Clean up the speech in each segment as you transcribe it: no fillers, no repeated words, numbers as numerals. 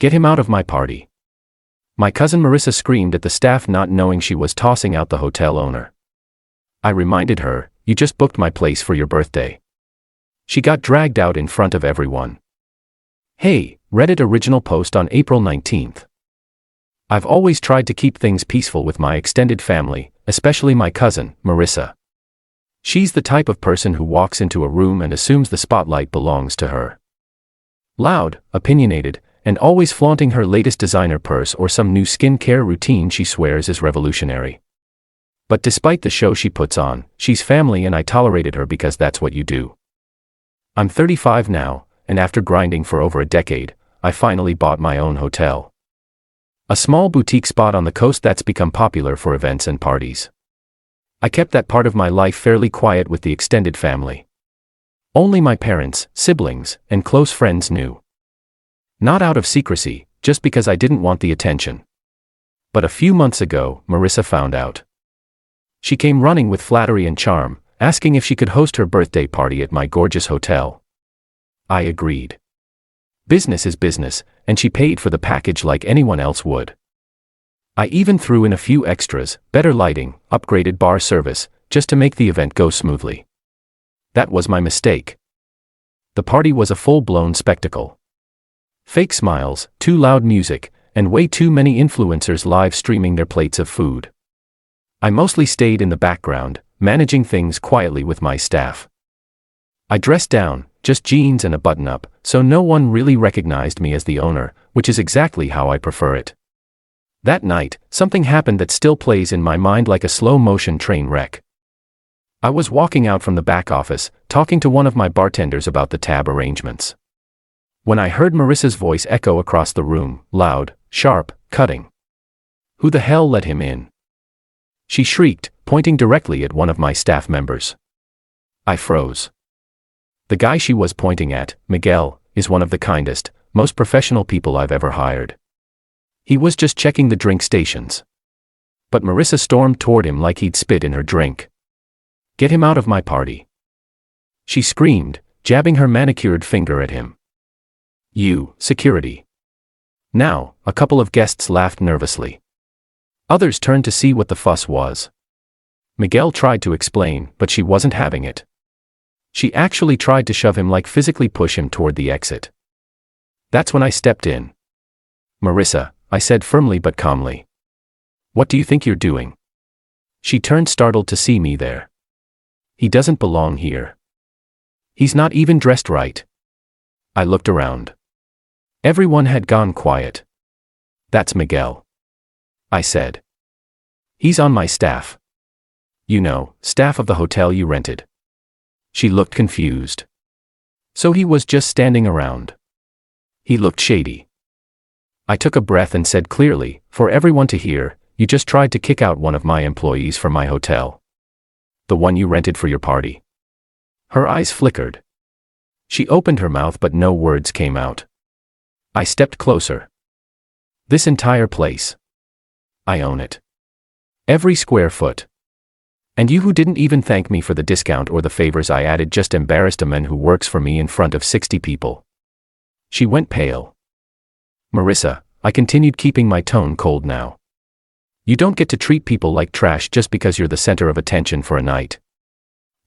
Get him out of my party. My cousin Marissa screamed at the staff, not knowing she was tossing out the hotel owner. I reminded her, you just booked my place for your birthday. She got dragged out in front of everyone. Hey, Reddit original post on April 19th. I've always tried to keep things peaceful with my extended family, especially my cousin, Marissa. She's the type of person who walks into a room and assumes the spotlight belongs to her. Loud, opinionated, and always flaunting her latest designer purse or some new skincare routine she swears is revolutionary. But despite the show she puts on, she's family and I tolerated her because that's what you do. I'm 35 now, and after grinding for over a decade, I finally bought my own hotel. A small boutique spot on the coast that's become popular for events and parties. I kept that part of my life fairly quiet with the extended family. Only my parents, siblings, and close friends knew. Not out of secrecy, just because I didn't want the attention. But a few months ago, Marissa found out. She came running with flattery and charm, asking if she could host her birthday party at my gorgeous hotel. I agreed. Business is business, and she paid for the package like anyone else would. I even threw in a few extras, better lighting, upgraded bar service, just to make the event go smoothly. That was my mistake. The party was a full-blown spectacle. Fake smiles, too loud music, and way too many influencers live streaming their plates of food. I mostly stayed in the background, managing things quietly with my staff. I dressed down, just jeans and a button-up, so no one really recognized me as the owner, which is exactly how I prefer it. That night, something happened that still plays in my mind like a slow-motion train wreck. I was walking out from the back office, talking to one of my bartenders about the tab arrangements, when I heard Marissa's voice echo across the room, loud, sharp, cutting. Who the hell let him in? She shrieked, pointing directly at one of my staff members. I froze. The guy she was pointing at, Miguel, is one of the kindest, most professional people I've ever hired. He was just checking the drink stations. But Marissa stormed toward him like he'd spit in her drink. Get him out of my party. She screamed, jabbing her manicured finger at him. You, security. Now, a couple of guests laughed nervously. Others turned to see what the fuss was. Miguel tried to explain, but she wasn't having it. She actually tried to shove him, like physically push him toward the exit. That's when I stepped in. Marissa, I said firmly but calmly. What do you think you're doing? She turned startled to see me there. He doesn't belong here. He's not even dressed right. I looked around. Everyone had gone quiet. That's Miguel, I said. He's on my staff. You know, staff of the hotel you rented. She looked confused. So he was just standing around. He looked shady. I took a breath and said clearly, for everyone to hear, you just tried to kick out one of my employees from my hotel. The one you rented for your party. Her eyes flickered. She opened her mouth but no words came out. I stepped closer. This entire place. I own it. Every square foot. And you who didn't even thank me for the discount or the favors I added just embarrassed a man who works for me in front of 60 people. She went pale. Marissa, I continued, keeping my tone cold now. You don't get to treat people like trash just because you're the center of attention for a night.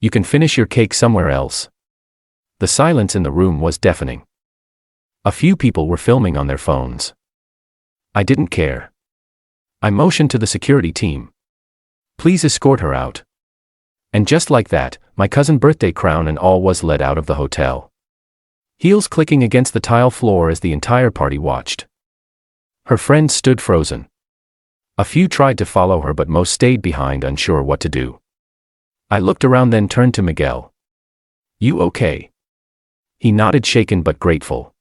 You can finish your cake somewhere else. The silence in the room was deafening. A few people were filming on their phones. I didn't care. I motioned to the security team. Please escort her out. And just like that, my cousin, birthday crown and all, was led out of the hotel. Heels clicking against the tile floor as the entire party watched. Her friends stood frozen. A few tried to follow her but most stayed behind, unsure what to do. I looked around, then turned to Miguel. You okay? He nodded, shaken but grateful.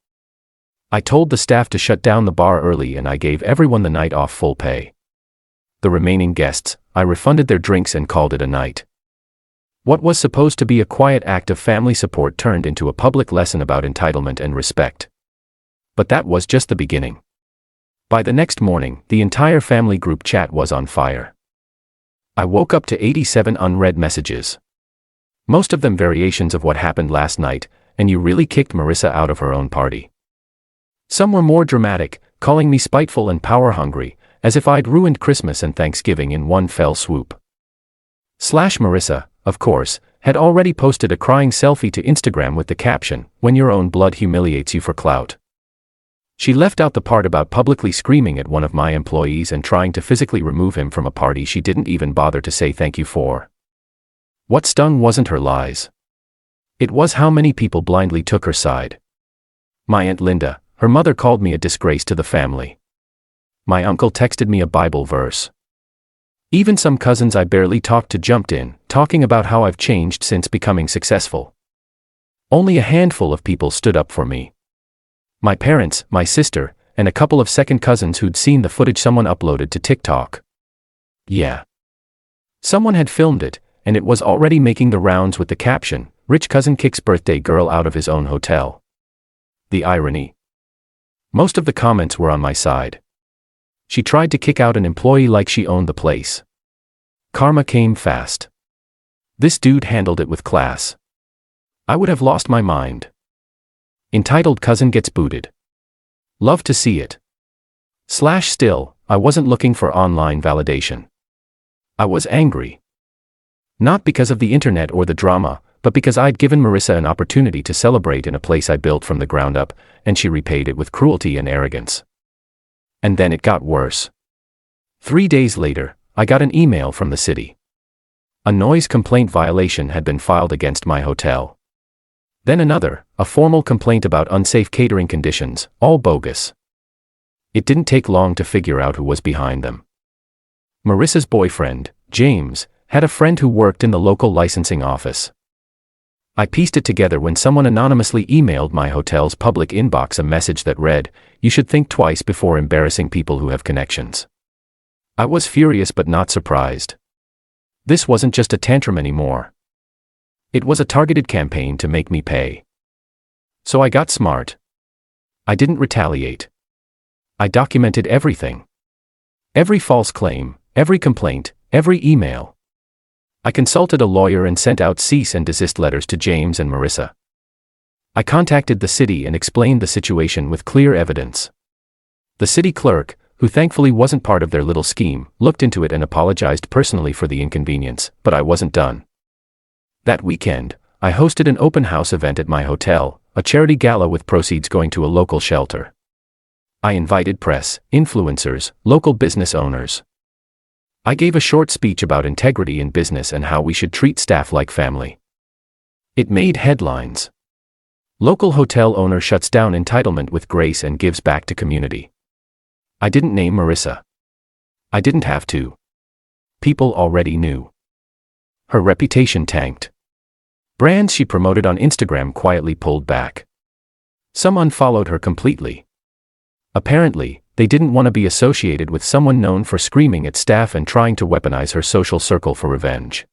I told the staff to shut down the bar early and I gave everyone the night off, full pay. The remaining guests, I refunded their drinks and called it a night. What was supposed to be a quiet act of family support turned into a public lesson about entitlement and respect. But that was just the beginning. By the next morning, the entire family group chat was on fire. I woke up to 87 unread messages. Most of them variations of what happened last night, and you really kicked Marissa out of her own party. Some were more dramatic, calling me spiteful and power-hungry, as if I'd ruined Christmas and Thanksgiving in one fell swoop. Marissa, of course, had already posted a crying selfie to Instagram with the caption, "When your own blood humiliates you for clout." She left out the part about publicly screaming at one of my employees and trying to physically remove him from a party she didn't even bother to say thank you for. What stung wasn't her lies. It was how many people blindly took her side. My Aunt Linda, her mother, called me a disgrace to the family. My uncle texted me a Bible verse. Even some cousins I barely talked to jumped in, talking about how I've changed since becoming successful. Only a handful of people stood up for me. My parents, my sister, and a couple of second cousins who'd seen the footage someone uploaded to TikTok. Yeah. Someone had filmed it, and it was already making the rounds with the caption, "Rich cousin kicks birthday girl out of his own hotel." The irony. Most of the comments were on my side. She tried to kick out an employee like she owned the place. Karma came fast. This dude handled it with class. I would have lost my mind. Entitled cousin gets booted. Love to see it. Still, I wasn't looking for online validation. I was angry. Not because of the internet or the drama, but because I'd given Marissa an opportunity to celebrate in a place I built from the ground up, and she repaid it with cruelty and arrogance. And then it got worse. 3 days later, I got an email from the city. A noise complaint violation had been filed against my hotel. Then another, a formal complaint about unsafe catering conditions, all bogus. It didn't take long to figure out who was behind them. Marissa's boyfriend, James, had a friend who worked in the local licensing office. I pieced it together when someone anonymously emailed my hotel's public inbox a message that read, "You should think twice before embarrassing people who have connections." I was furious but not surprised. This wasn't just a tantrum anymore. It was a targeted campaign to make me pay. So I got smart. I didn't retaliate. I documented everything. Every false claim, every complaint, every email. I consulted a lawyer and sent out cease and desist letters to James and Marissa. I contacted the city and explained the situation with clear evidence. The city clerk, who thankfully wasn't part of their little scheme, looked into it and apologized personally for the inconvenience, but I wasn't done. That weekend, I hosted an open house event at my hotel, a charity gala with proceeds going to a local shelter. I invited press, influencers, local business owners. I gave a short speech about integrity in business and how we should treat staff like family. It made headlines. Local hotel owner shuts down entitlement with grace and gives back to community. I didn't name Marissa. I didn't have to. People already knew. Her reputation tanked. Brands she promoted on Instagram quietly pulled back. Some unfollowed her completely. Apparently, they didn't want to be associated with someone known for screaming at staff and trying to weaponize her social circle for revenge.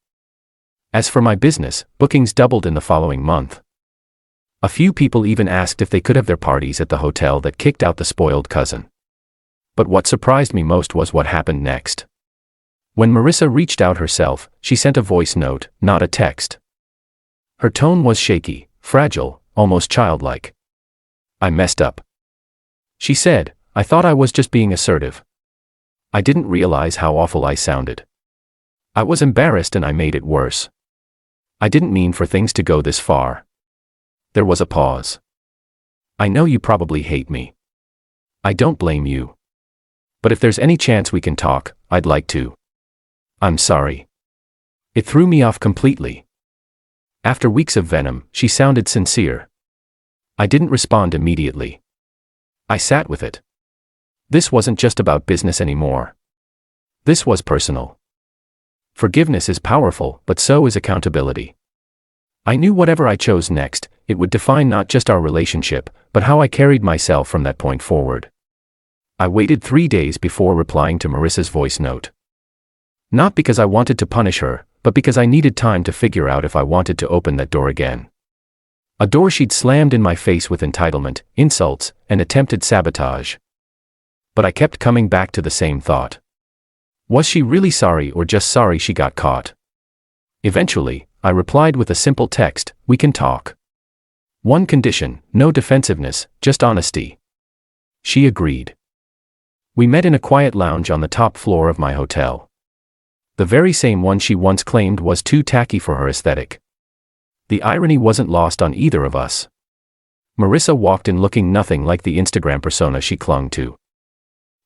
As for my business, bookings doubled in the following month. A few people even asked if they could have their parties at the hotel that kicked out the spoiled cousin. But what surprised me most was what happened next. When Marissa reached out herself, she sent a voice note, not a text. Her tone was shaky, fragile, almost childlike. "I messed up," she said. "I thought I was just being assertive. I didn't realize how awful I sounded. I was embarrassed and I made it worse. I didn't mean for things to go this far." There was a pause. "I know you probably hate me. I don't blame you. But if there's any chance we can talk, I'd like to. I'm sorry." It threw me off completely. After weeks of venom, she sounded sincere. I didn't respond immediately. I sat with it. This wasn't just about business anymore. This was personal. Forgiveness is powerful, but so is accountability. I knew whatever I chose next, it would define not just our relationship, but how I carried myself from that point forward. I waited 3 days before replying to Marissa's voice note. Not because I wanted to punish her, but because I needed time to figure out if I wanted to open that door again. A door she'd slammed in my face with entitlement, insults, and attempted sabotage. But I kept coming back to the same thought. Was she really sorry or just sorry she got caught? Eventually, I replied with a simple text, "We can talk. One condition, no defensiveness, just honesty." She agreed. We met in a quiet lounge on the top floor of my hotel. The very same one she once claimed was too tacky for her aesthetic. The irony wasn't lost on either of us. Marissa walked in looking nothing like the Instagram persona she clung to.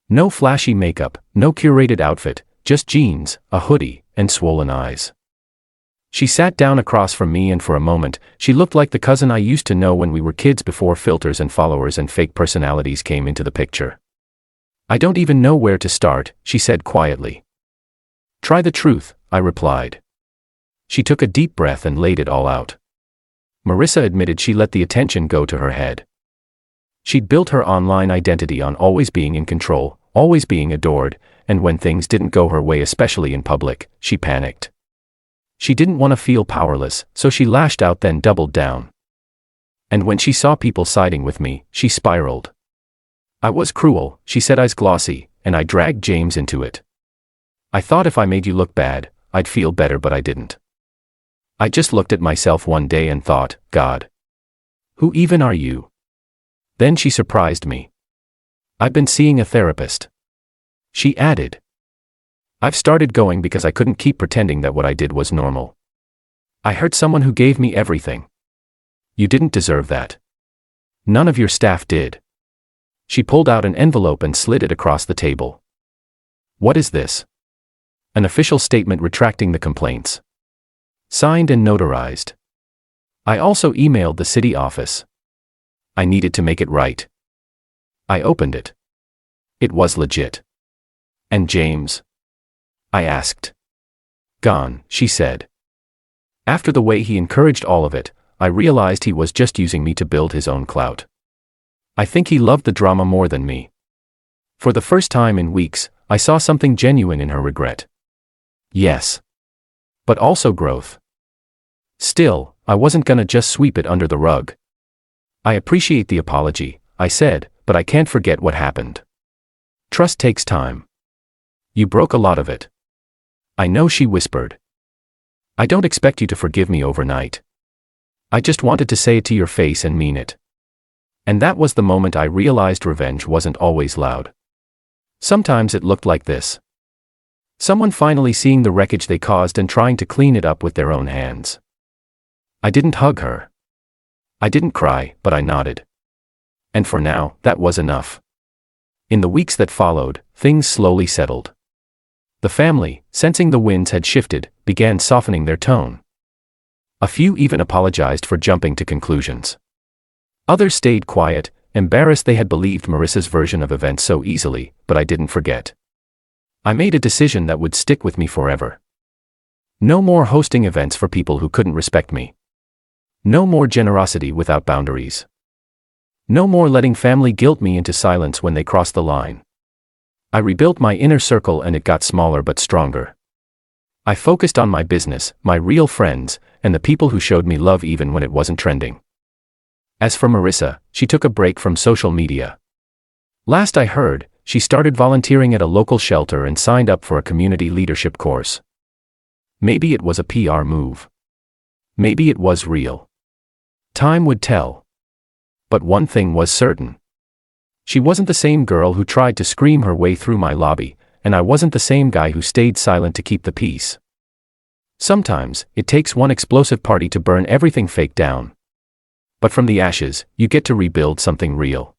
No flashy makeup, no curated outfit, just jeans, a hoodie, and swollen eyes. She sat down across from me and for a moment, she looked like the cousin I used to know when we were kids before filters and followers and fake personalities came into the picture. I don't even know where to start, she said quietly. Try the truth, I replied. She took a deep breath and laid it all out. Marissa admitted she let the attention go to her head. She'd built her online identity on always being in control, always being adored, and when things didn't go her way, especially in public, she panicked. She didn't want to feel powerless, so she lashed out, then doubled down. And when she saw people siding with me, she spiraled. I was cruel, she said, eyes glossy, and I dragged James into it. I thought if I made you look bad, I'd feel better, but I didn't. I just looked at myself one day and thought, God, who even are you? Then she surprised me. I've been seeing a therapist. She added. I've started going because I couldn't keep pretending that what I did was normal. I hurt someone who gave me everything. You didn't deserve that. None of your staff did. She pulled out an envelope and slid it across the table. What is this? An official statement retracting the complaints. Signed and notarized. I also emailed the city office. I needed to make it right. I opened it. It was legit. And James? I asked. Gone, she said. After the way he encouraged all of it, I realized he was just using me to build his own clout. I think he loved the drama more than me. For the first time in weeks, I saw something genuine in her regret. Yes. But also growth. Still, I wasn't gonna just sweep it under the rug. I appreciate the apology, I said, but I can't forget what happened. Trust takes time. You broke a lot of it. I know, she whispered. I don't expect you to forgive me overnight. I just wanted to say it to your face and mean it. And that was the moment I realized revenge wasn't always loud. Sometimes it looked like this. Someone finally seeing the wreckage they caused and trying to clean it up with their own hands. I didn't hug her. I didn't cry, but I nodded. And for now, that was enough. In the weeks that followed, things slowly settled. The family, sensing the winds had shifted, began softening their tone. A few even apologized for jumping to conclusions. Others stayed quiet, embarrassed they had believed Marissa's version of events so easily, but I didn't forget. I made a decision that would stick with me forever. No more hosting events for people who couldn't respect me. No more generosity without boundaries. No more letting family guilt me into silence when they crossed the line. I rebuilt my inner circle and it got smaller but stronger. I focused on my business, my real friends, and the people who showed me love even when it wasn't trending. As for Marissa, she took a break from social media. Last I heard, she started volunteering at a local shelter and signed up for a community leadership course. Maybe it was a PR move. Maybe it was real. Time would tell. But one thing was certain. She wasn't the same girl who tried to scream her way through my lobby, and I wasn't the same guy who stayed silent to keep the peace. Sometimes, it takes one explosive party to burn everything fake down. But from the ashes, you get to rebuild something real.